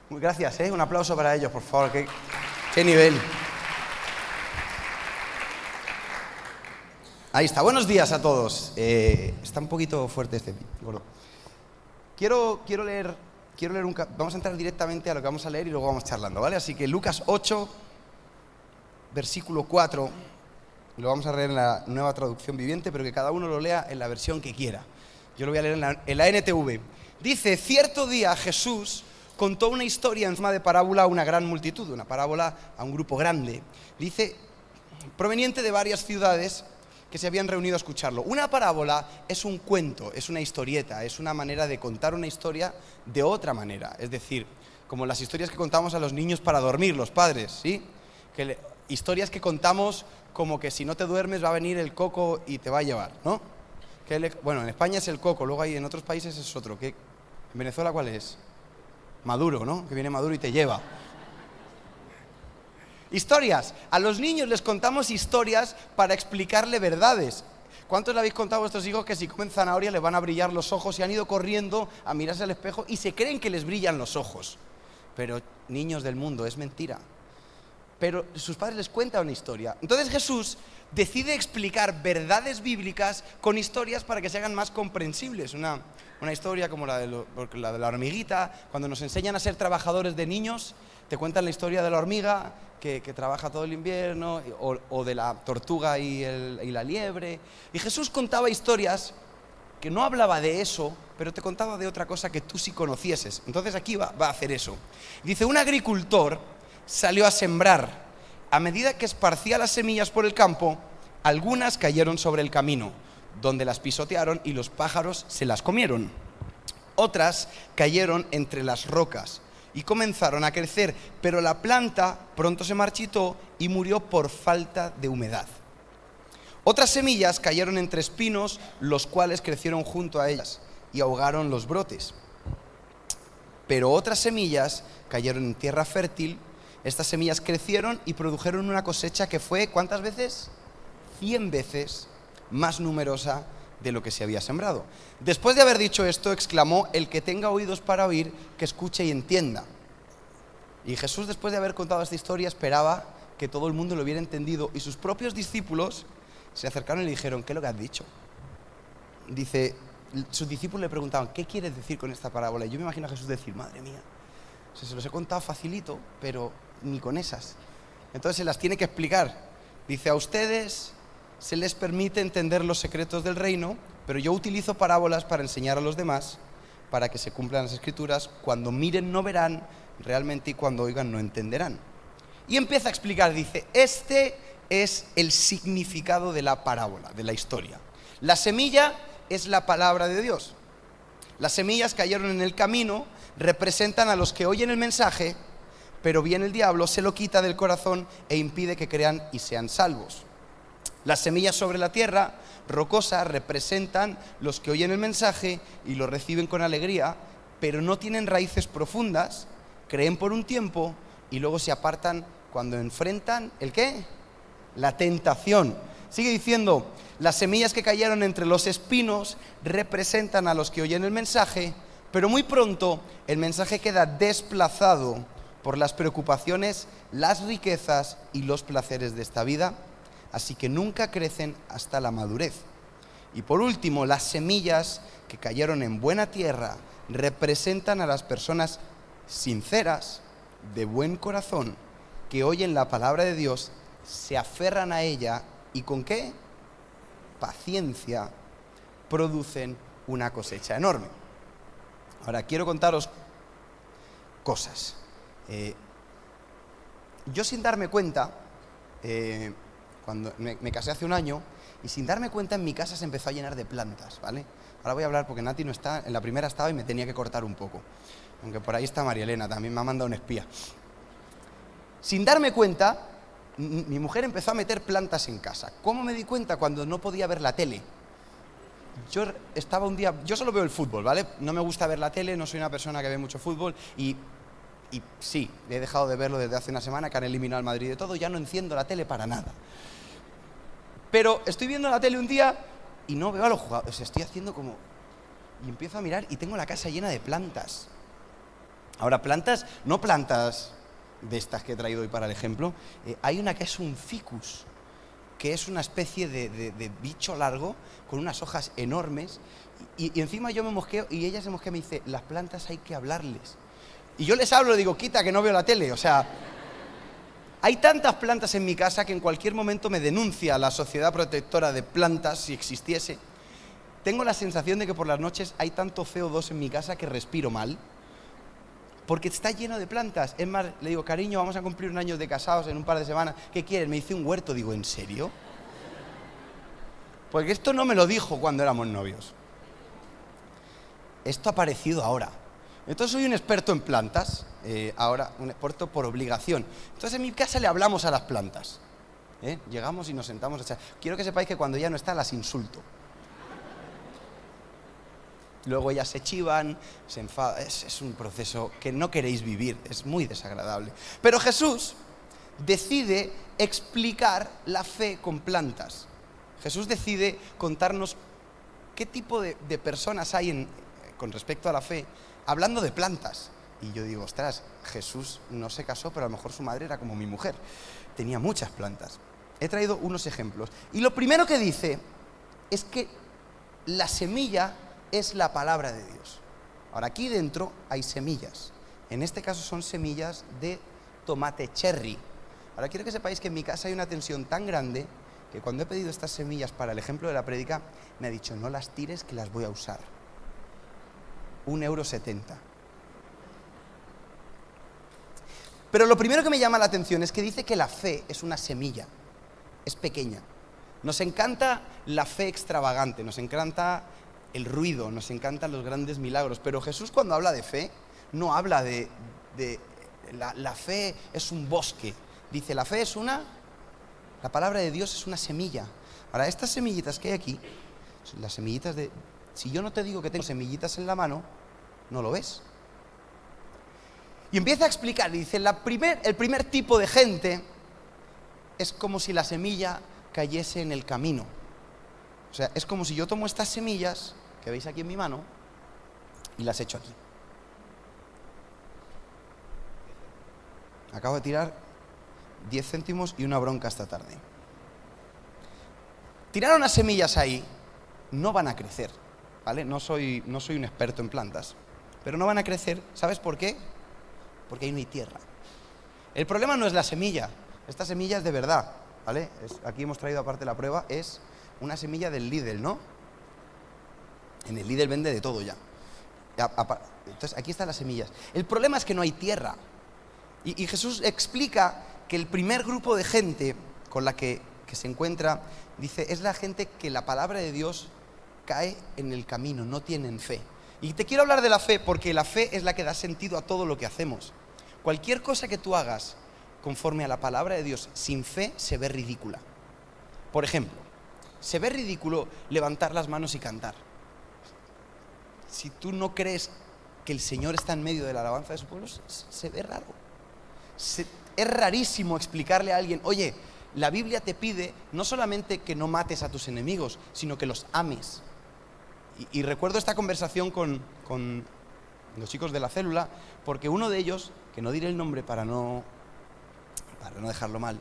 Gracias, un aplauso para ellos, por favor. ¿Qué nivel? Ahí está. Buenos días a todos. Está un poquito fuerte este gordo. Quiero leer vamos a entrar directamente a lo que vamos a leer y luego vamos charlando, ¿vale? Así que Lucas 8, versículo 4, lo vamos a leer en la Nueva Traducción Viviente, pero que cada uno lo lea en la versión que quiera. Yo lo voy a leer en la NTV. Dice: cierto día Jesús contó una historia en forma de parábola a una gran multitud, una parábola a un grupo grande. Dice, proveniente de varias ciudades que se habían reunido a escucharlo. Una parábola es un cuento, es una historieta, es una manera de contar una historia de otra manera. Es decir, como las historias que contamos a los niños para dormir, los padres, ¿sí? Historias que contamos como que si no te duermes va a venir el coco y te va a llevar, ¿no? Bueno, en España es el coco, luego en otros países es otro. ¿En Venezuela cuál es? Maduro, ¿no? Que viene Maduro y te lleva. Historias. A los niños les contamos historias para explicarle verdades. ¿Cuántos le habéis contado a vuestros hijos que si comen zanahoria les van a brillar los ojos y han ido corriendo a mirarse al espejo y se creen que les brillan los ojos? Pero, niños del mundo, es mentira. Pero sus padres les cuentan una historia. Entonces Jesús decide explicar verdades bíblicas con historias para que se hagan más comprensibles. Una historia como la de la hormiguita. Cuando nos enseñan a ser trabajadores de niños, te cuentan la historia de la hormiga que trabaja todo el invierno, o de la tortuga y la liebre. Y Jesús contaba historias que no hablaba de eso, pero te contaba de otra cosa que tú sí conocieses. Entonces aquí va a hacer eso. Dice: un agricultor salió a sembrar. A medida que esparcía las semillas por el campo, algunas cayeron sobre el camino, donde las pisotearon y los pájaros se las comieron. Otras cayeron entre las rocas y comenzaron a crecer, pero la planta pronto se marchitó y murió por falta de humedad. Otras semillas cayeron entre espinos, los cuales crecieron junto a ellas y ahogaron los brotes. Pero otras semillas cayeron en tierra fértil. Estas semillas crecieron y produjeron una cosecha que fue, ¿cuántas veces? 100 veces más numerosa de lo que se había sembrado. Después de haber dicho esto, exclamó: el que tenga oídos para oír, que escuche y entienda. Y Jesús, después de haber contado esta historia, esperaba que todo el mundo lo hubiera entendido, y sus propios discípulos se acercaron y le dijeron: ¿qué es lo que has dicho? Dice, sus discípulos le preguntaban: ¿qué quieres decir con esta parábola? Y yo me imagino a Jesús decir: madre mía, se los he contado facilito, pero ni con esas. Entonces se las tiene que explicar. Dice: a ustedes se les permite entender los secretos del reino, pero yo utilizo parábolas para enseñar a los demás, para que se cumplan las escrituras. Cuando miren no verán realmente, y cuando oigan no entenderán. Y empieza a explicar, dice: este es el significado de la parábola, de la historia. La semilla es la palabra de Dios. Las semillas cayeron en el camino, representan a los que oyen el mensaje, pero viene el diablo, se lo quita del corazón e impide que crean y sean salvos. Las semillas sobre la tierra rocosa representan los que oyen el mensaje y lo reciben con alegría, pero no tienen raíces profundas, creen por un tiempo y luego se apartan cuando enfrentan ¿el qué? La tentación. Sigue diciendo: las semillas que cayeron entre los espinos representan a los que oyen el mensaje, pero muy pronto el mensaje queda desplazado por las preocupaciones, las riquezas y los placeres de esta vida, así que nunca crecen hasta la madurez. Y por último, las semillas que cayeron en buena tierra representan a las personas sinceras, de buen corazón, que oyen la palabra de Dios, se aferran a ella y ¿con qué? Paciencia, producen una cosecha enorme. Ahora quiero contaros cosas. Yo, sin darme cuenta, cuando me casé hace un año, y sin darme cuenta en mi casa se empezó a llenar de plantas, ¿vale? Ahora voy a hablar porque Nati no está, en la primera estaba y me tenía que cortar un poco. Aunque por ahí está María Elena, también me ha mandado un espía. Sin darme cuenta, mi mujer empezó a meter plantas en casa. ¿Cómo me di cuenta? Cuando no podía ver la tele. Yo estaba un día, yo solo veo el fútbol, ¿vale? No me gusta ver la tele, no soy una persona que ve mucho fútbol y sí, he dejado de verlo desde hace una semana, que han eliminado al Madrid de todo, ya no enciendo la tele para nada. Pero estoy viendo la tele un día y no veo a los jugadores, estoy haciendo como... Y empiezo a mirar y tengo la casa llena de plantas. Ahora, plantas, no plantas de estas que he traído hoy para el ejemplo, hay una que es un ficus, que es una especie de bicho largo con unas hojas enormes y encima yo me mosqueo y ella se mosquea y me dice, las plantas hay que hablarles. Y yo les hablo, digo, quita que no veo la tele, o sea, hay tantas plantas en mi casa que en cualquier momento me denuncia la Sociedad Protectora de Plantas, si existiese. Tengo la sensación de que por las noches hay tanto CO2 en mi casa que respiro mal, porque está lleno de plantas. Es más, le digo, cariño, vamos a cumplir 1 año de casados en un par de semanas, ¿qué quieres? Me hice un huerto. Digo, ¿en serio? Porque esto no me lo dijo cuando éramos novios. Esto ha aparecido ahora. Entonces soy un experto en plantas, ahora un experto por obligación. Entonces en mi casa le hablamos a las plantas. Llegamos y nos sentamos a echar. Quiero que sepáis que cuando ella no está las insulto. Luego ellas se chivan, se enfadan. Es un proceso que no queréis vivir, es muy desagradable. Pero Jesús decide explicar la fe con plantas. Jesús decide contarnos qué tipo de personas hay con respecto a la fe, hablando de plantas. Y yo digo, ostras, Jesús no se casó, pero a lo mejor su madre era como mi mujer. Tenía muchas plantas. He traído unos ejemplos. Y lo primero que dice es que la semilla es la palabra de Dios. Ahora, aquí dentro hay semillas. En este caso son semillas de tomate cherry. Ahora, quiero que sepáis que en mi casa hay una tensión tan grande que cuando he pedido estas semillas para el ejemplo de la prédica, me ha dicho, no las tires que las voy a usar. 1,70 €. Pero lo primero que me llama la atención es que dice que la fe es una semilla, es pequeña. Nos encanta la fe extravagante, nos encanta el ruido, nos encantan los grandes milagros, pero Jesús cuando habla de fe, no habla de la fe es un bosque. Dice, la fe es la palabra de Dios es una semilla. Ahora, estas semillitas que hay aquí, las semillitas si yo no te digo que tengo semillitas en la mano, no lo ves. Y empieza a explicar, y dice, el primer tipo de gente es como si la semilla cayese en el camino. O sea, es como si yo tomo estas semillas que veis aquí en mi mano y las echo aquí. Acabo de tirar 10 céntimos y una bronca esta tarde. Tirar unas semillas ahí no van a crecer, ¿vale? No soy un experto en plantas, pero no van a crecer. ¿Sabes por qué? Porque ahí no hay tierra. El problema no es la semilla. Esta semilla es de verdad, ¿vale? Aquí hemos traído aparte la prueba, es una semilla del Lidl, ¿no? En el Lidl vende de todo ya. Entonces aquí están las semillas. El problema es que no hay tierra. Y Jesús explica que el primer grupo de gente con la que se encuentra, dice, es la gente que la palabra de Dios cae en el camino, no tienen fe. Y te quiero hablar de la fe porque la fe es la que da sentido a todo lo que hacemos. Cualquier cosa que tú hagas conforme a la palabra de Dios sin fe se ve ridícula. Por ejemplo, se ve ridículo levantar las manos y cantar. Si tú no crees que el Señor está en medio de la alabanza de su pueblo, se ve raro. Es rarísimo explicarle a alguien, oye, la Biblia te pide no solamente que no mates a tus enemigos, sino que los ames. Y recuerdo esta conversación con los chicos de la célula, porque uno de ellos, que no diré el nombre para no dejarlo mal,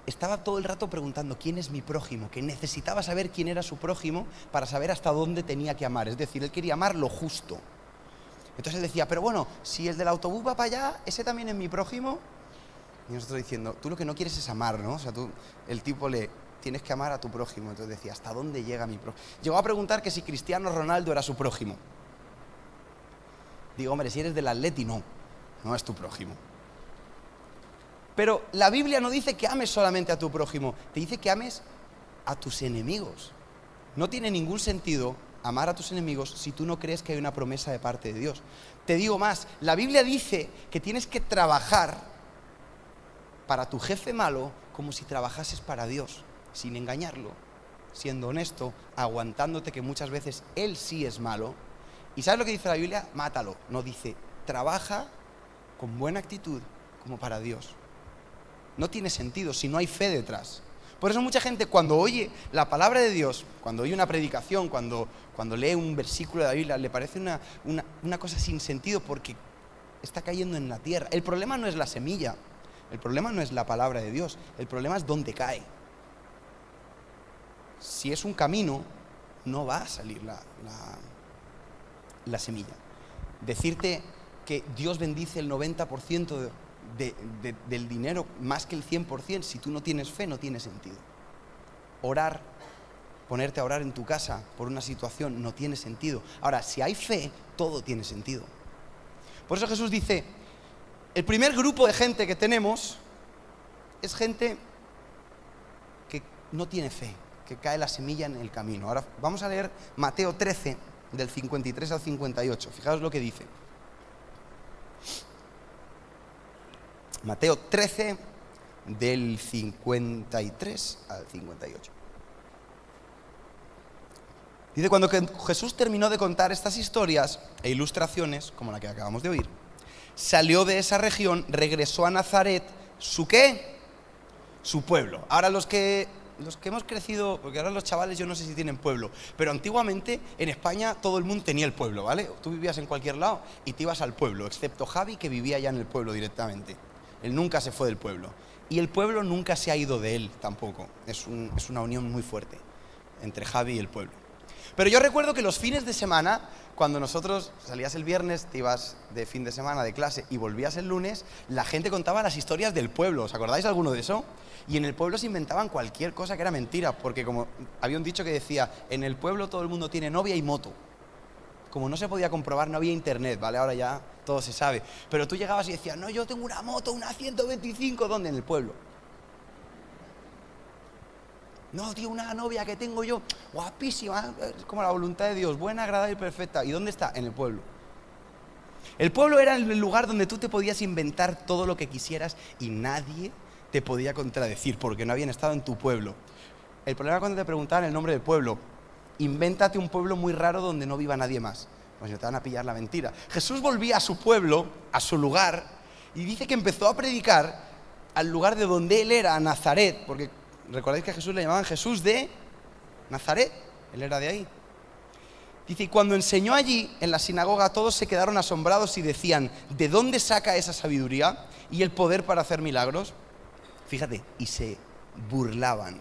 estaba todo el rato preguntando quién es mi prójimo, que necesitaba saber quién era su prójimo para saber hasta dónde tenía que amar. Es decir, él quería amar lo justo. Entonces él decía, pero bueno, si el del autobús va para allá, ¿ese también es mi prójimo? Y nosotros diciendo, tú lo que no quieres es amar, ¿no? O sea, el tipo tienes que amar a tu prójimo. Entonces decía, ¿hasta dónde llega mi prójimo? Llegó a preguntar que si Cristiano Ronaldo era su prójimo. Digo, hombre, si eres del Atleti, no es tu prójimo. Pero la Biblia no dice que ames solamente a tu prójimo, te dice que ames a tus enemigos. No tiene ningún sentido amar a tus enemigos si tú no crees que hay una promesa de parte de Dios. Te digo más, la Biblia dice que tienes que trabajar para tu jefe malo como si trabajases para Dios, sin engañarlo, siendo honesto, aguantándote que muchas veces él sí es malo. ¿Y sabes lo que dice la Biblia? Mátalo. No, dice, trabaja con buena actitud como para Dios. No tiene sentido si no hay fe detrás. Por eso mucha gente cuando oye la palabra de Dios, cuando oye una predicación, cuando lee un versículo de la Biblia, le parece una cosa sin sentido porque está cayendo en la tierra. El problema no es la semilla, el problema no es la palabra de Dios, el problema es dónde cae. Si es un camino, no va a salir la semilla. Decirte que Dios bendice el 90% del dinero más que el 100%, si tú no tienes fe, no tiene sentido. Orar, ponerte a orar en tu casa por una situación, no tiene sentido. Ahora, si hay fe, todo tiene sentido. Por eso Jesús dice, el primer grupo de gente que tenemos es gente que no tiene fe, que cae la semilla en el camino. Ahora vamos a leer Mateo 13, del 53 al 58. Fijaos lo que dice. Mateo 13, del 53 al 58. Dice, cuando Jesús terminó de contar estas historias e ilustraciones, como la que acabamos de oír, salió de esa región, regresó a Nazaret, ¿su qué? Su pueblo. Ahora los que hemos crecido, porque ahora los chavales yo no sé si tienen pueblo, pero antiguamente en España todo el mundo tenía el pueblo, ¿vale? Tú vivías en cualquier lado y te ibas al pueblo, excepto Javi, que vivía ya en el pueblo directamente. Él nunca se fue del pueblo. Y el pueblo nunca se ha ido de él tampoco. Es una unión muy fuerte entre Javi y el pueblo. Pero yo recuerdo que los fines de semana, cuando nosotros salías el viernes, te ibas de fin de semana de clase y volvías el lunes, la gente contaba las historias del pueblo. ¿Os acordáis alguno de eso? Y en el pueblo se inventaban cualquier cosa que era mentira, porque como había un dicho que decía, en el pueblo todo el mundo tiene novia y moto. Como no se podía comprobar, no había internet, ¿vale? Ahora ya todo se sabe. Pero tú llegabas y decías, no, yo tengo una moto, una 125, ¿dónde? En el pueblo. No, tío, una novia que tengo yo, guapísima, es como la voluntad de Dios, buena, agradable y perfecta. ¿Y dónde está? En el pueblo. El pueblo era el lugar donde tú te podías inventar todo lo que quisieras y nadie te podía contradecir porque no habían estado en tu pueblo. El problema cuando te preguntaban el nombre del pueblo, invéntate un pueblo muy raro donde no viva nadie más. Pues ya te van a pillar la mentira. Jesús volvía a su pueblo, a su lugar, y dice que empezó a predicar al lugar de donde él era, a Nazaret, porque recordáis que a Jesús le llamaban Jesús de Nazaret, él era de ahí. Dice, y cuando enseñó allí, en la sinagoga, todos se quedaron asombrados y decían, ¿de dónde saca esa sabiduría y el poder para hacer milagros? Fíjate, y se burlaban.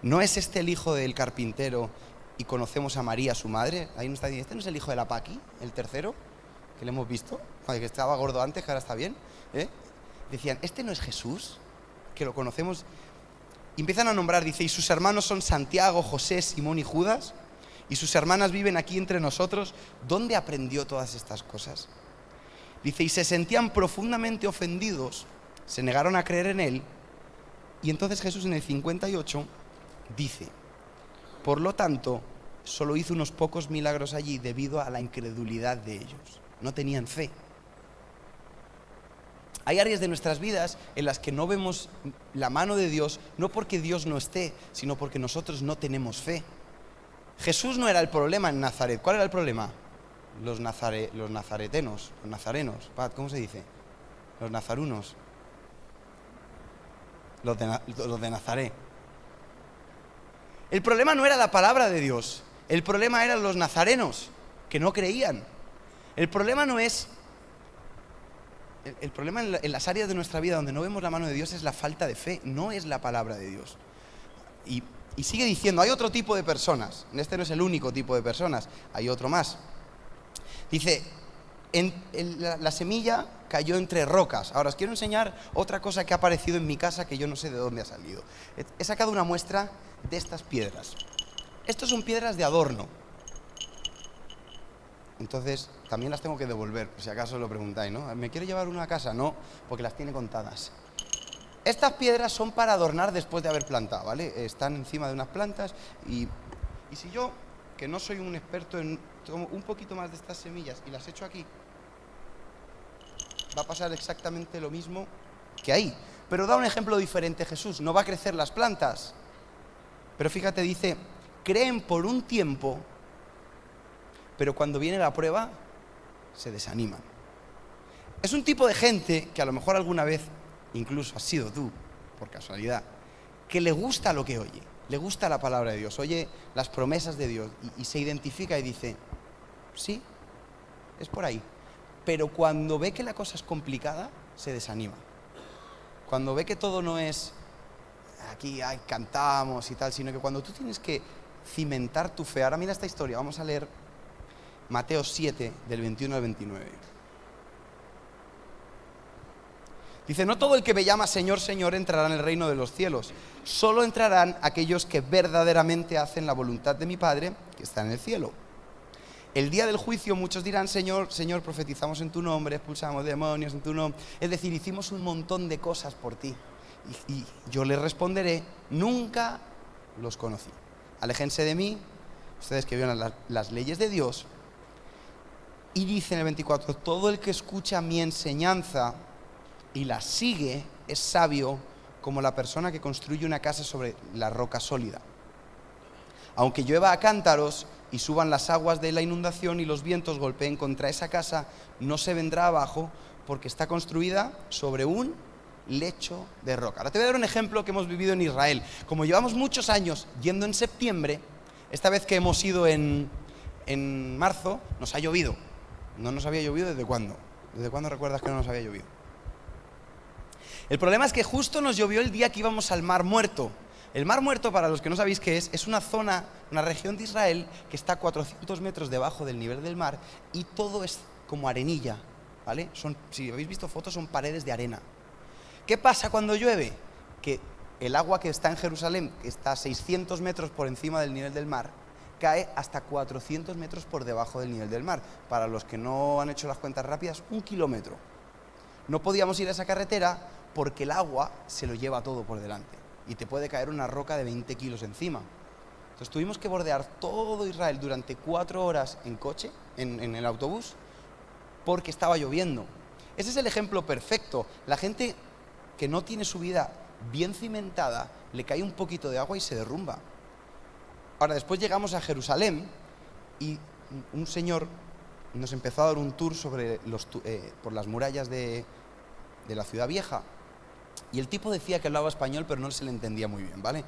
¿No es este el hijo del carpintero y conocemos a María, su madre? Ahí no está diciendo, ¿este no es el hijo de la Paqui, el tercero, que le hemos visto? Que estaba gordo antes, que ahora está bien. Decían, ¿este no es Jesús? Que lo conocemos. Y empiezan a nombrar, dice, y sus hermanos son Santiago, José, Simón y Judas, y sus hermanas viven aquí entre nosotros. ¿Dónde aprendió todas estas cosas? Dice, y se sentían profundamente ofendidos, se negaron a creer en él, y entonces Jesús en el 58 dice, por lo tanto, solo hizo unos pocos milagros allí debido a la incredulidad de ellos. No tenían fe. Hay áreas de nuestras vidas en las que no vemos la mano de Dios, no porque Dios no esté, sino porque nosotros no tenemos fe. Jesús no era el problema en Nazaret. ¿Cuál era el problema? Los nazarenos. Pat, ¿cómo se dice? Los nazarunos. Los de Nazaret. El problema no era la palabra de Dios. El problema eran los nazarenos, que no creían. El problema no es... El problema en las áreas de nuestra vida donde no vemos la mano de Dios es la falta de fe, no es la palabra de Dios. Y sigue diciendo, hay otro tipo de personas, este no es el único tipo de personas, hay otro más. Dice, la semilla cayó entre rocas. Ahora os quiero enseñar otra cosa que ha aparecido en mi casa que yo no sé de dónde ha salido. He sacado una muestra de estas piedras. Estas son piedras de adorno. Entonces, también las tengo que devolver, por si acaso lo preguntáis, ¿no? ¿Me quiere llevar una a casa? No, porque las tiene contadas. Estas piedras son para adornar después de haber plantado, ¿vale? Están encima de unas plantas y si yo, que no soy un experto en... tomo un poquito más de estas semillas y las echo aquí, va a pasar exactamente lo mismo que ahí. Pero da un ejemplo diferente Jesús, no va a crecer las plantas. Pero fíjate, dice, creen por un tiempo, pero cuando viene la prueba, se desaniman. Es un tipo de gente que a lo mejor alguna vez, incluso has sido tú, por casualidad, que le gusta lo que oye, le gusta la palabra de Dios, oye las promesas de Dios y se identifica y dice, sí, es por ahí. pero cuando ve que la cosa es complicada, se desanima. Cuando ve que todo no es aquí cantamos y tal, sino que cuando tú tienes que cimentar tu fe. Ahora mira esta historia, vamos a leer Mateo 7, del 21 al 29. Dice, no todo el que me llama Señor, Señor entrará en el reino de los cielos, solo entrarán aquellos que verdaderamente hacen la voluntad de mi Padre que está en el cielo. El día del juicio muchos dirán, Señor, Señor, profetizamos en tu nombre, expulsamos demonios en tu nombre, es decir, hicimos un montón de cosas por ti. Y yo les responderé, nunca los conocí. Aléjense de mí, ustedes que violan las leyes de Dios. Y dice en el 24, todo el que escucha mi enseñanza y la sigue es sabio como la persona que construye una casa sobre la roca sólida. Aunque llueva a cántaros y suban las aguas de la inundación y los vientos golpeen contra esa casa, no se vendrá abajo porque está construida sobre un lecho de roca. Ahora te voy a dar un ejemplo que hemos vivido en Israel. Como llevamos muchos años yendo en septiembre, esta vez que hemos ido en marzo, nos ha llovido. No nos había llovido ¿desde cuándo? ¿Desde cuándo recuerdas que no nos había llovido? El problema es que justo nos llovió el día que íbamos al Mar Muerto. El Mar Muerto, para los que no sabéis qué es una zona, una región de Israel que está a 400 metros debajo del nivel del mar y todo es como arenilla, ¿vale? Si habéis visto fotos, son paredes de arena. ¿Qué pasa cuando llueve? Que el agua que está en Jerusalén, que está a 600 metros por encima del nivel del mar, cae hasta 400 metros por debajo del nivel del mar. Para los que no han hecho las cuentas rápidas, 1 kilómetro. No podíamos ir a esa carretera porque el agua se lo lleva todo por delante y te puede caer una roca de 20 kilos encima. Entonces tuvimos que bordear todo Israel durante 4 horas en coche, en el autobús, porque estaba lloviendo. Ese es el ejemplo perfecto. La gente que no tiene su vida bien cimentada, le cae un poquito de agua y se derrumba. Ahora, después llegamos a Jerusalén y un señor nos empezó a dar un tour sobre por las murallas de la ciudad vieja. Y el tipo decía que hablaba español, pero no se le entendía muy bien, ¿vale?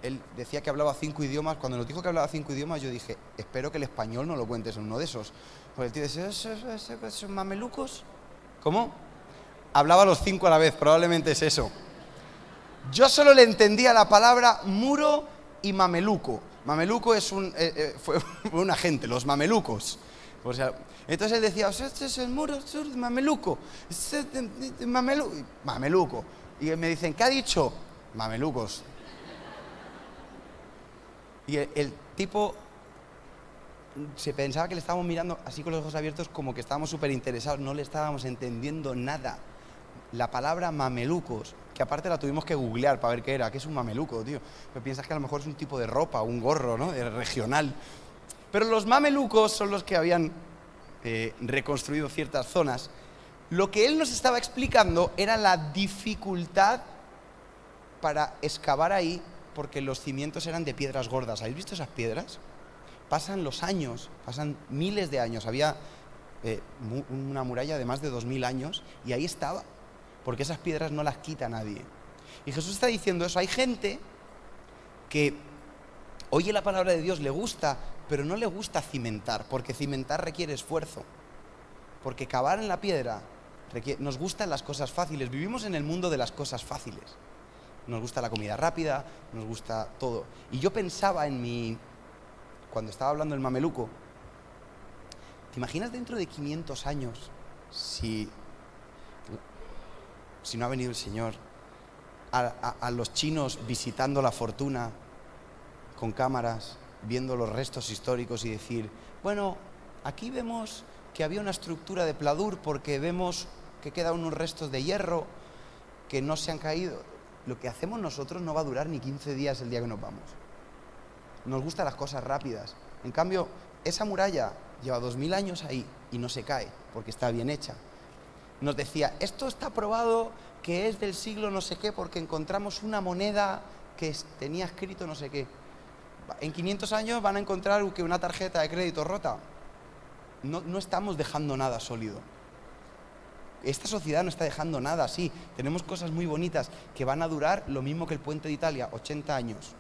Él decía que hablaba 5 idiomas. Cuando nos dijo que hablaba 5 idiomas, yo dije, espero que el español no lo cuentes en uno de esos. Porque el tío decía, ¿son mamelucos? ¿Cómo? Hablaba los 5 a la vez, probablemente es eso. Yo solo le entendía la palabra muro y mameluco. Mameluco fue un agente, los mamelucos. O sea, entonces él decía, este es el muro mameluco, mameluco. Y me dicen, ¿qué ha dicho? Mamelucos. Y el tipo se pensaba que le estábamos mirando así con los ojos abiertos como que estábamos súper interesados, no le estábamos entendiendo nada. La palabra mamelucos, que aparte la tuvimos que googlear para ver qué era. ¿Qué es un mameluco, tío? Pero piensas que a lo mejor es un tipo de ropa, un gorro, ¿no? Regional. Pero los mamelucos son los que habían reconstruido ciertas zonas. Lo que él nos estaba explicando era la dificultad para excavar ahí, porque los cimientos eran de piedras gordas. ¿Habéis visto esas piedras? Pasan los años, pasan miles de años. Había una muralla de más de 2000 años y ahí estaba, porque esas piedras no las quita nadie. Y Jesús está diciendo eso. Hay gente que oye la palabra de Dios, le gusta, pero no le gusta cimentar, porque cimentar requiere esfuerzo. Porque cavar en la piedra nos gustan las cosas fáciles. Vivimos en el mundo de las cosas fáciles. Nos gusta la comida rápida, nos gusta todo. Y yo pensaba cuando estaba hablando del mameluco, ¿te imaginas dentro de 500 años si no ha venido el Señor, a los chinos visitando la fortuna con cámaras, viendo los restos históricos y decir, bueno, aquí vemos que había una estructura de pladur porque vemos que quedan unos restos de hierro que no se han caído? Lo que hacemos nosotros no va a durar ni 15 días el día que nos vamos. Nos gustan las cosas rápidas. En cambio, esa muralla lleva 2000 años ahí y no se cae porque está bien hecha. Nos decía, esto está probado que es del siglo no sé qué porque encontramos una moneda que tenía escrito no sé qué. En 500 años van a encontrar que una tarjeta de crédito rota. No estamos dejando nada sólido. Esta sociedad no está dejando nada así. Tenemos cosas muy bonitas que van a durar lo mismo que el puente de Italia, 80 años.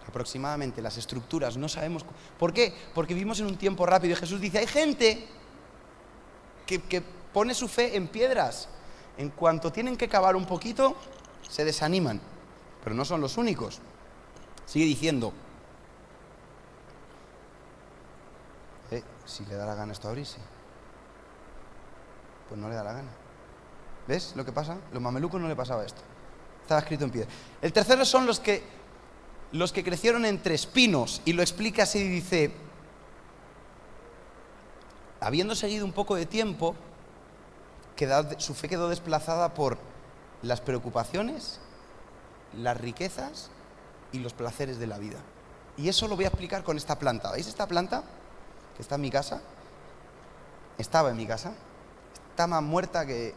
Aproximadamente, las estructuras, no sabemos. ¿Por qué? Porque vivimos en un tiempo rápido y Jesús dice, hay gente que pone su fe en piedras. En cuanto tienen que cavar un poquito, se desaniman. Pero no son los únicos. Sigue diciendo, si le da la gana esto a abrirse, pues no le da la gana. ¿Ves lo que pasa? Los mamelucos no le pasaba esto. Estaba escrito en piedra. El tercero son los que crecieron entre espinos, y lo explica así, dice, habiendo seguido un poco de tiempo, su fe quedó desplazada por las preocupaciones, las riquezas y los placeres de la vida. Y eso lo voy a explicar con esta planta. ¿Veis esta planta? Que está en mi casa. Estaba en mi casa. Está más muerta que...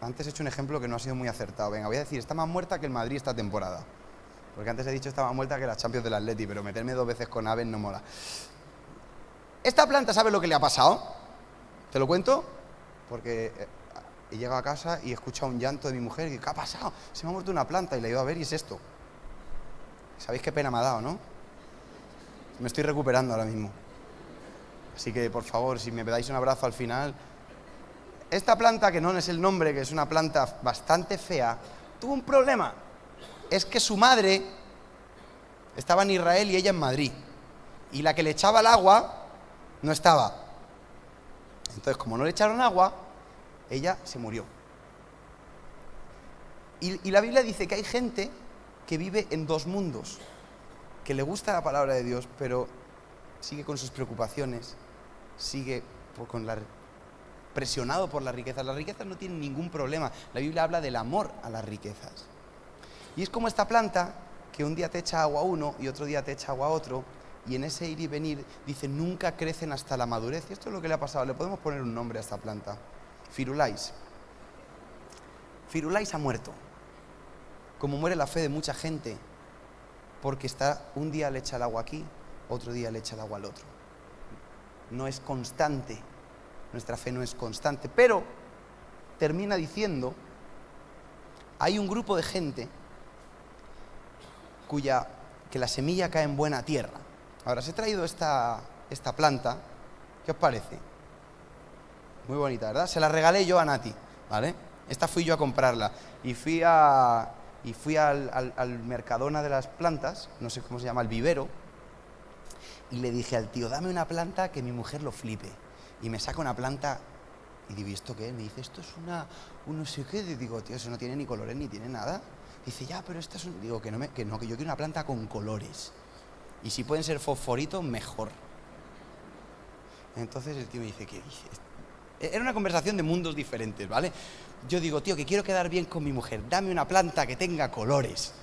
Antes he hecho un ejemplo que no ha sido muy acertado. Venga, voy a decir, está más muerta que el Madrid esta temporada. Porque antes he dicho está más muerta que la Champions del Atleti, pero meterme 2 veces con aves no mola. Esta planta, ¿sabes lo que le ha pasado? ¿Te lo cuento? Porque he llegado a casa y he escuchado un llanto de mi mujer y ¿qué ha pasado? Se me ha muerto una planta, y la he ido a ver y es esto. ¿Sabéis qué pena me ha dado, no? Me estoy recuperando ahora mismo. Así que, por favor, si me dais un abrazo al final... Esta planta, que no es el nombre, que es una planta bastante fea, tuvo un problema. Es que su madre estaba en Israel y ella en Madrid. Y la que le echaba el agua no estaba. Entonces, como no le echaron agua, ella se murió. Y la Biblia dice que hay gente que vive en 2 mundos, que le gusta la palabra de Dios, pero sigue con sus preocupaciones, sigue presionado por las riquezas. Las riquezas no tienen ningún problema. La Biblia habla del amor a las riquezas. Y es como esta planta que un día te echa agua a uno y otro día te echa agua a otro, y en ese ir y venir, dice, nunca crecen hasta la madurez. Y esto es lo que le ha pasado. Le podemos poner un nombre a esta planta. Firulais. Firulais ha muerto. Como muere la fe de mucha gente, porque un día le echa el agua aquí, otro día le echa el agua al otro. No es constante. Nuestra fe no es constante. Pero termina diciendo, hay un grupo de gente que la semilla cae en buena tierra. Ahora, os he traído esta planta. ¿Qué os parece? Muy bonita, ¿verdad? Se la regalé yo a Nati, ¿vale? Esta fui yo a comprarla. Y fui al Mercadona de las plantas, no sé cómo se llama, el vivero, y le dije al tío, dame una planta que mi mujer lo flipe. Y me saca una planta, y digo, ¿y esto qué es? Me dice, esto es un no sé qué. Y digo, tío, eso no tiene ni colores ni tiene nada. Dice, ya, pero esta es un... Digo, que no, que yo quiero una planta con colores. Y si pueden ser fosforitos, mejor. Entonces el tío me dice, ¿qué dices? Era una conversación de mundos diferentes, ¿vale? Yo digo, tío, que quiero quedar bien con mi mujer, dame una planta que tenga colores.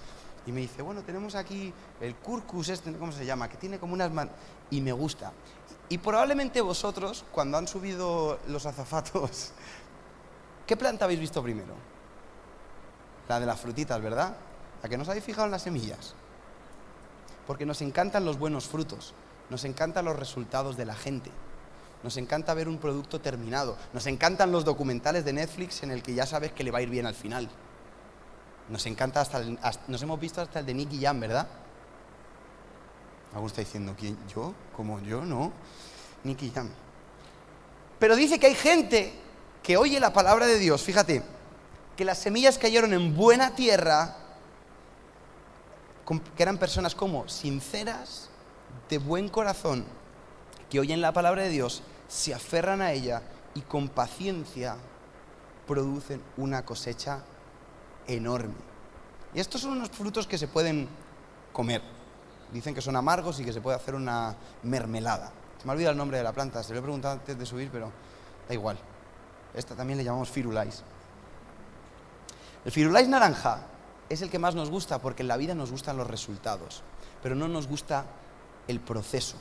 Y me dice, bueno, tenemos aquí el curcus, ¿cómo se llama? Que tiene como unas... Y me gusta. Y probablemente vosotros, cuando han subido los azafatos, ¿qué planta habéis visto primero? La de las frutitas, ¿verdad? ¿A que no os habéis fijado en las semillas? Porque nos encantan los buenos frutos, nos encantan los resultados de la gente, nos encanta ver un producto terminado, nos encantan los documentales de Netflix en el que ya sabes que le va a ir bien al final. Nos encanta nos hemos visto hasta el de Nicky Jam, ¿verdad? Alguno está diciendo, ¿quién? ¿Yo? ¿Cómo yo? No. Nicky Jam. Pero dice que hay gente que oye la palabra de Dios, fíjate, que las semillas cayeron en buena tierra, que eran personas como sinceras, de buen corazón, que oyen la palabra de Dios, se aferran a ella y con paciencia producen una cosecha enorme. Y estos son unos frutos que se pueden comer. Dicen que son amargos y que se puede hacer una mermelada. Se me ha olvidado el nombre de la planta, se lo he preguntado antes de subir, pero da igual. Esta también le llamamos firulais. El firulais naranja es el que más nos gusta porque en la vida nos gustan los resultados, pero no nos gusta el proceso.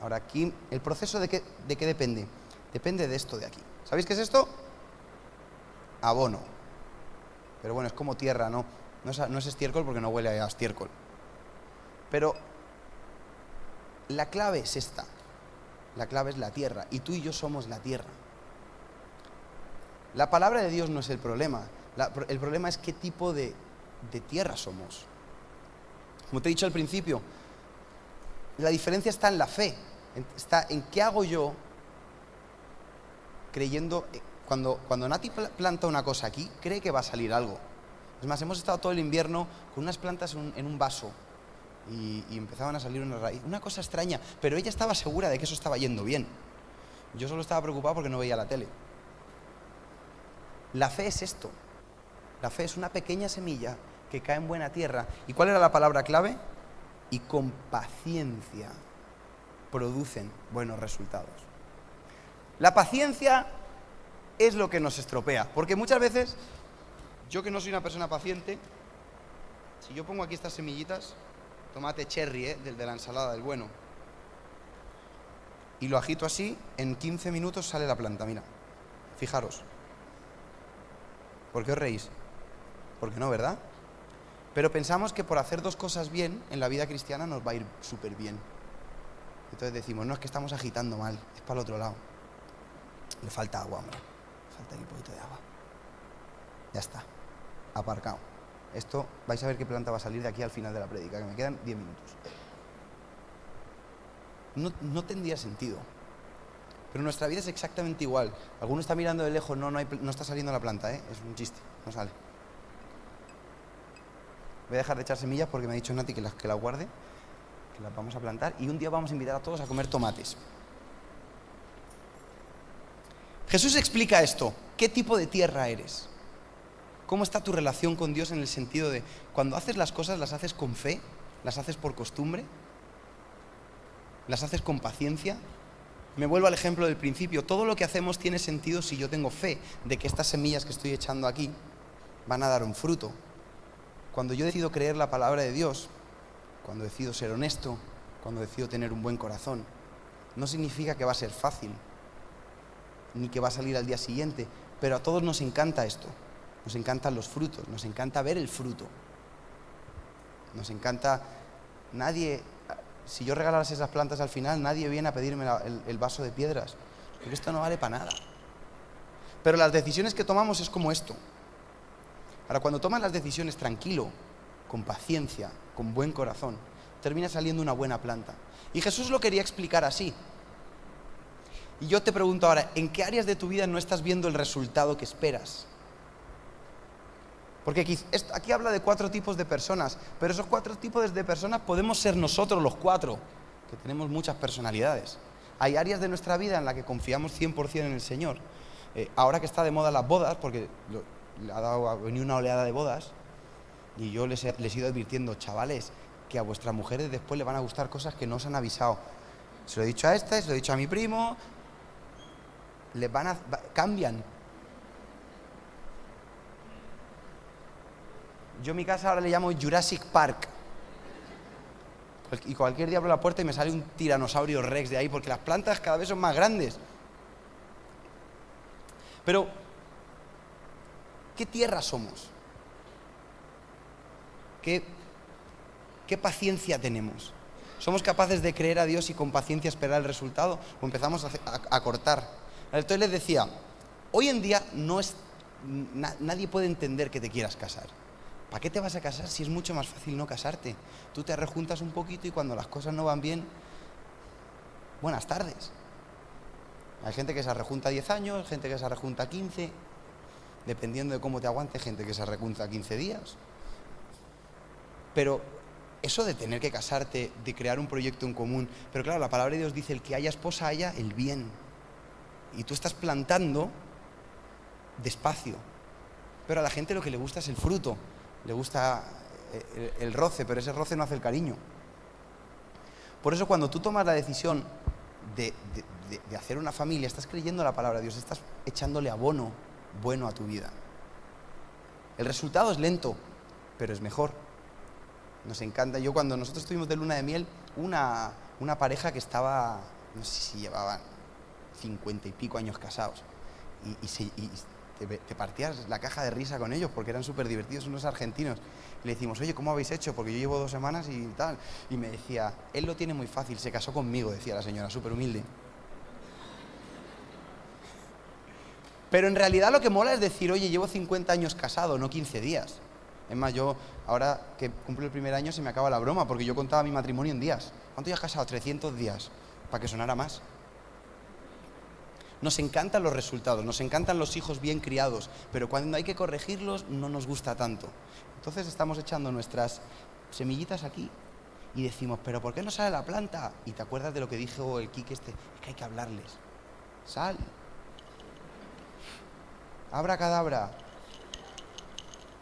Ahora aquí, ¿el proceso de qué depende? Depende de esto de aquí. ¿Sabéis qué es esto? Abono. Pero bueno, es como tierra, ¿no? No es estiércol porque no huele a estiércol. Pero la clave es esta. La clave es la tierra. Y tú y yo somos la tierra. La palabra de Dios no es el problema. El problema es qué tipo de tierra somos. Como te he dicho al principio, la diferencia está en la fe. Está en qué hago yo creyendo, cuando Nati planta una cosa aquí, cree que va a salir algo. Es más, hemos estado todo el invierno con unas plantas en un vaso y empezaban a salir una raíz. Una cosa extraña, pero ella estaba segura de que eso estaba yendo bien. Yo solo estaba preocupado porque no veía la tele. La fe es esto. La fe es una pequeña semilla que cae en buena tierra. ¿Y cuál era la palabra clave? Y con paciencia producen buenos resultados. La paciencia es lo que nos estropea, porque muchas veces, yo que no soy una persona paciente, si yo pongo aquí estas semillitas, tomate cherry, del de la ensalada, del bueno, y lo agito así, en 15 minutos sale la planta, mira, fijaros. ¿Por qué os reís? Porque no, ¿verdad? Pero pensamos que por hacer dos cosas bien, en la vida cristiana nos va a ir súper bien. Entonces decimos, no, es que estamos agitando mal, es para el otro lado. Le falta agua, hombre. Falta aquí un poquito de agua. Ya está, aparcado. Esto, vais a ver qué planta va a salir de aquí al final de la prédica, que me quedan 10 minutos. No tendría sentido. Pero nuestra vida es exactamente igual. Alguno está mirando de lejos, no está saliendo la planta, es un chiste, no sale. Voy a dejar de echar semillas porque me ha dicho Nati que la guarde, que las vamos a plantar, y un día vamos a invitar a todos a comer tomates. Jesús explica esto. ¿Qué tipo de tierra eres? ¿Cómo está tu relación con Dios en el sentido de cuando haces las cosas, las haces con fe? ¿Las haces por costumbre? ¿Las haces con paciencia? Me vuelvo al ejemplo del principio. Todo lo que hacemos tiene sentido si yo tengo fe de que estas semillas que estoy echando aquí van a dar un fruto. Cuando yo decido creer la palabra de Dios, cuando decido ser honesto, cuando decido tener un buen corazón, no significa que va a ser fácil, ni que va a salir al día siguiente, pero a todos nos encanta esto. Nos encantan los frutos, nos encanta ver el fruto. Nos encanta... Si yo regalara esas plantas al final, nadie viene a pedirme el vaso de piedras, porque esto no vale para nada. Pero las decisiones que tomamos es como esto. Ahora, cuando tomas las decisiones tranquilo, con paciencia, con buen corazón, termina saliendo una buena planta. Y Jesús lo quería explicar así. Y yo te pregunto ahora, ¿en qué áreas de tu vida no estás viendo el resultado que esperas? Porque aquí habla de 4 tipos de personas, pero esos 4 tipos de personas podemos ser nosotros los 4, que tenemos muchas personalidades. Hay áreas de nuestra vida en las que confiamos 100% en el Señor. Ahora que está de moda las bodas, porque ha venido una oleada de bodas, y yo les he ido advirtiendo, chavales, que a vuestras mujeres después le van a gustar cosas que no os han avisado. Se lo he dicho a esta, se lo he dicho a mi primo, cambian. Yo mi casa ahora le llamo Jurassic Park. Y cualquier día abro la puerta y me sale un tiranosaurio rex de ahí, porque las plantas cada vez son más grandes. Pero, ¿qué tierra somos? ¿Qué paciencia tenemos? ¿Somos capaces de creer a Dios y con paciencia esperar el resultado? ¿O empezamos a cortar? Entonces les decía, hoy en día nadie puede entender que te quieras casar. ¿Para qué te vas a casar si es mucho más fácil no casarte? Tú te rejuntas un poquito y cuando las cosas no van bien, buenas tardes. Hay gente que se rejunta 10 años, gente que se rejunta 15, dependiendo de cómo te aguante, gente que se rejunta 15 días. Pero eso de tener que casarte, de crear un proyecto en común, pero claro, la palabra de Dios dice, el que haya esposa haya el bien. Y tú estás plantando despacio. Pero a la gente lo que le gusta es el fruto. Le gusta el roce, pero ese roce no hace el cariño. Por eso cuando tú tomas la decisión de hacer una familia, estás creyendo la palabra de Dios, estás echándole abono bueno a tu vida. El resultado es lento, pero es mejor. Nos encanta. Cuando nosotros estuvimos de luna de miel, una pareja que estaba, no sé si llevaban 50 y pico años casados, y te partías la caja de risa con ellos porque eran súper divertidos, unos argentinos. Y le decimos, oye, ¿cómo habéis hecho? Porque yo llevo 2 semanas y tal. Y me decía, él lo tiene muy fácil, se casó conmigo, decía la señora, súper humilde. Pero en realidad lo que mola es decir, oye, llevo 50 años casado, no 15 días. Es más, yo ahora que cumplo el primer año se me acaba la broma porque yo contaba mi matrimonio en días. ¿Cuánto ya has casado? 300 días, para que sonara más. Nos encantan los resultados, nos encantan los hijos bien criados, pero cuando hay que corregirlos no nos gusta tanto. Entonces estamos echando nuestras semillitas aquí y decimos, pero ¿por qué no sale la planta? Y te acuerdas de lo que dijo el Quique es que hay que hablarles. Sal. Abracadabra.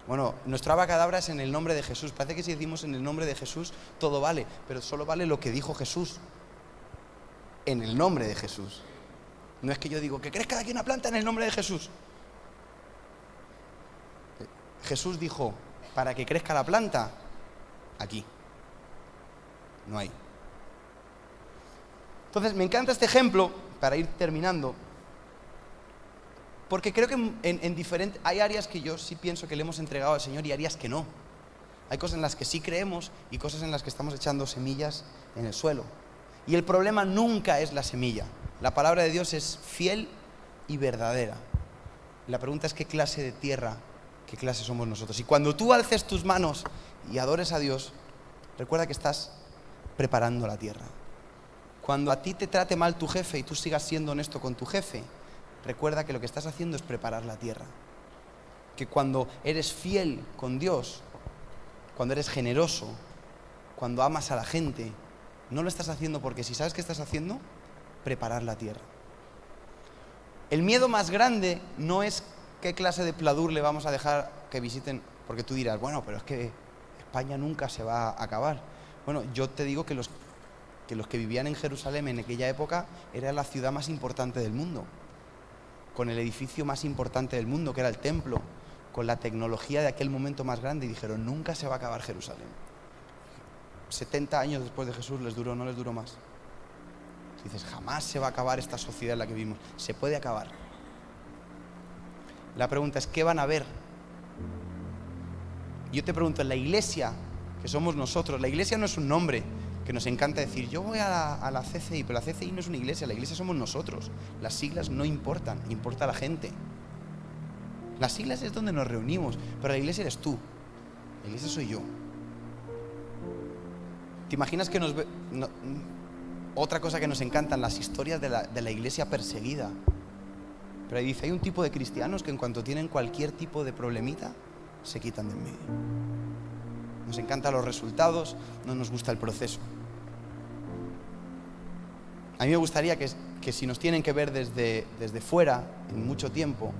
Bueno, nuestro abracadabra es en el nombre de Jesús. Parece que si decimos en el nombre de Jesús todo vale, pero solo vale lo que dijo Jesús. En el nombre de Jesús. No es que yo digo que crezca de aquí una planta en el nombre de Jesús. Jesús dijo, para que crezca la planta, aquí. No hay. Entonces me encanta este ejemplo, para ir terminando, porque creo que hay áreas que yo sí pienso que le hemos entregado al Señor y áreas que no. Hay cosas en las que sí creemos y cosas en las que estamos echando semillas en el suelo. Y el problema nunca es la semilla. La palabra de Dios es fiel y verdadera. La pregunta es qué clase de tierra, qué clase somos nosotros. Y cuando tú alces tus manos y adores a Dios, recuerda que estás preparando la tierra. Cuando a ti te trate mal tu jefe y tú sigas siendo honesto con tu jefe, recuerda que lo que estás haciendo es preparar la tierra. Que cuando eres fiel con Dios, cuando eres generoso, cuando amas a la gente, no lo estás haciendo porque si sabes qué estás haciendo, preparar la tierra. El miedo más grande no es qué clase de pladur le vamos a dejar que visiten, porque tú dirás, bueno, pero es que España nunca se va a acabar. Bueno, yo te digo que los que vivían en Jerusalén en aquella época era la ciudad más importante del mundo, con el edificio más importante del mundo, que era el templo, con la tecnología de aquel momento más grande, y dijeron, nunca se va a acabar Jerusalén. 70 años después de Jesús les duró, no les duró más. Dices, jamás se va a acabar esta sociedad en la que vivimos. Se puede acabar. La pregunta es, ¿qué van a ver? Yo te pregunto, en la iglesia, que somos nosotros, la iglesia no es un nombre que nos encanta decir, yo voy a la CCI, pero la CCI no es una iglesia, la iglesia somos nosotros. Las siglas no importan, importa la gente. Las siglas es donde nos reunimos, pero la iglesia eres tú, la iglesia soy yo. ¿Te imaginas que otra cosa que nos encantan, las historias de la iglesia perseguida? Pero ahí dice, hay un tipo de cristianos que en cuanto tienen cualquier tipo de problemita, se quitan de en medio. Nos encantan los resultados, no nos gusta el proceso. A mí me gustaría que si nos tienen que ver desde fuera, en mucho tiempo,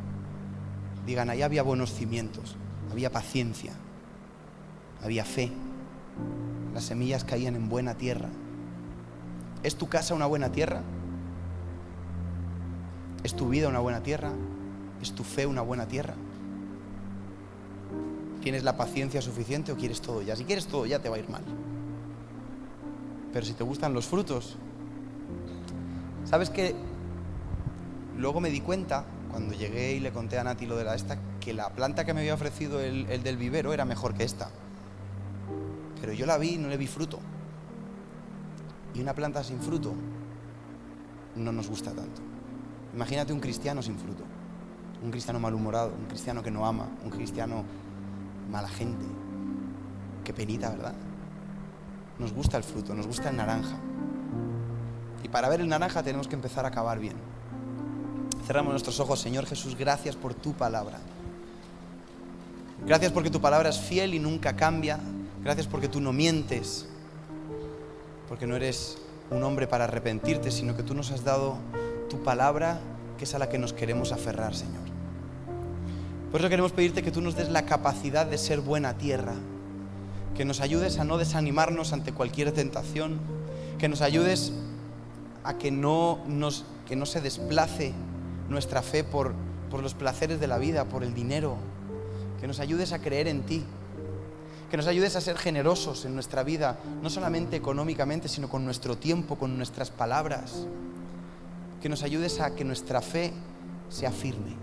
digan, ahí había buenos cimientos, había paciencia, había fe, las semillas caían en buena tierra. ¿Es tu casa una buena tierra? ¿Es tu vida una buena tierra? ¿Es tu fe una buena tierra? ¿Tienes la paciencia suficiente o quieres todo ya? Si quieres todo ya te va a ir mal. Pero si te gustan los frutos, ¿sabes qué? Luego me di cuenta, cuando llegué y le conté a Nati lo de que la planta que me había ofrecido el del vivero era mejor que esta. Pero yo la vi y no le vi fruto. Y una planta sin fruto no nos gusta tanto. Imagínate un cristiano sin fruto, un cristiano malhumorado, un cristiano que no ama, un cristiano mala gente. Qué penita, ¿verdad? Nos gusta el fruto, nos gusta el naranja. Y para ver el naranja tenemos que empezar a cavar bien. Cerramos nuestros ojos. Señor Jesús, gracias por tu palabra. Gracias porque tu palabra es fiel y nunca cambia. Gracias porque tú no mientes, porque no eres un hombre para arrepentirte, sino que tú nos has dado tu palabra, que es a la que nos queremos aferrar, Señor. Por eso queremos pedirte que tú nos des la capacidad de ser buena tierra, que nos ayudes a no desanimarnos ante cualquier tentación, que nos ayudes a que no se desplace nuestra fe por los placeres de la vida, por el dinero, que nos ayudes a creer en ti, que nos ayudes a ser generosos en nuestra vida, no solamente económicamente, sino con nuestro tiempo, con nuestras palabras, que nos ayudes a que nuestra fe sea firme,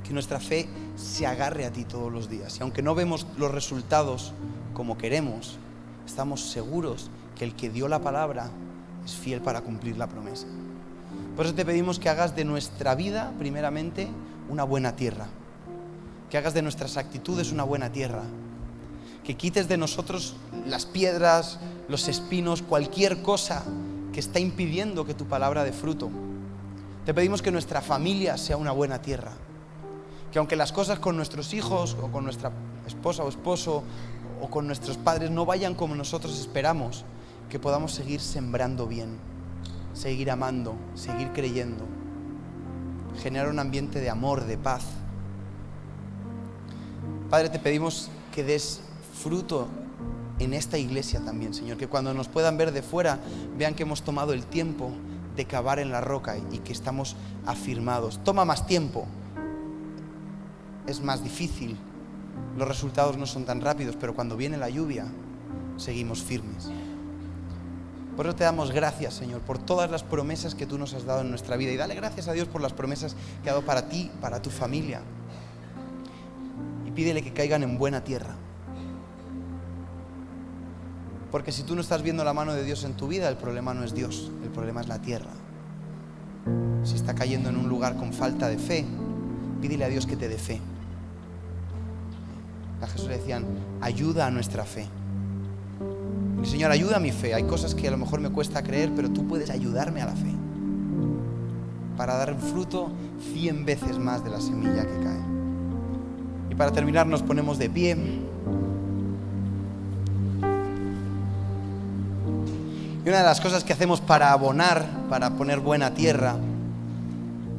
que nuestra fe se agarre a ti todos los días. Y aunque no vemos los resultados como queremos, estamos seguros que el que dio la palabra es fiel para cumplir la promesa. Por eso te pedimos que hagas de nuestra vida, primeramente, una buena tierra, que hagas de nuestras actitudes una buena tierra, que quites de nosotros las piedras, los espinos, cualquier cosa que está impidiendo que tu palabra dé fruto. Te pedimos que nuestra familia sea una buena tierra. Que aunque las cosas con nuestros hijos o con nuestra esposa o esposo o con nuestros padres no vayan como nosotros esperamos, que podamos seguir sembrando bien, seguir amando, seguir creyendo, generar un ambiente de amor, de paz. Padre, te pedimos que des fruto en esta iglesia también, Señor, que cuando nos puedan ver de fuera, vean que hemos tomado el tiempo de cavar en la roca y que estamos afirmados. Toma más tiempo, es más difícil, los resultados no son tan rápidos, pero cuando viene la lluvia, seguimos firmes. Por eso te damos gracias, Señor, por todas las promesas que tú nos has dado en nuestra vida. Y dale gracias a Dios por las promesas que ha dado para ti, para tu familia. Y pídele que caigan en buena tierra. Porque si tú no estás viendo la mano de Dios en tu vida, el problema no es Dios, el problema es la tierra. Si está cayendo en un lugar con falta de fe, pídele a Dios que te dé fe. A Jesús le decían, ayuda a nuestra fe. Y Señor, ayuda a mi fe. Hay cosas que a lo mejor me cuesta creer, pero tú puedes ayudarme a la fe para dar un fruto 100 veces más de la semilla que cae. Y para terminar nos ponemos de pie. Y una de las cosas que hacemos para abonar, para poner buena tierra,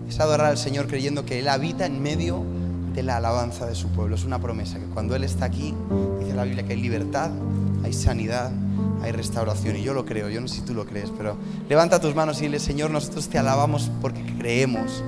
es adorar al Señor creyendo que Él habita en medio de la alabanza de su pueblo. Es una promesa que cuando Él está aquí, dice la Biblia que hay libertad, hay sanidad, hay restauración. Y yo lo creo, yo no sé si tú lo crees, pero levanta tus manos y dile, Señor, nosotros te alabamos porque creemos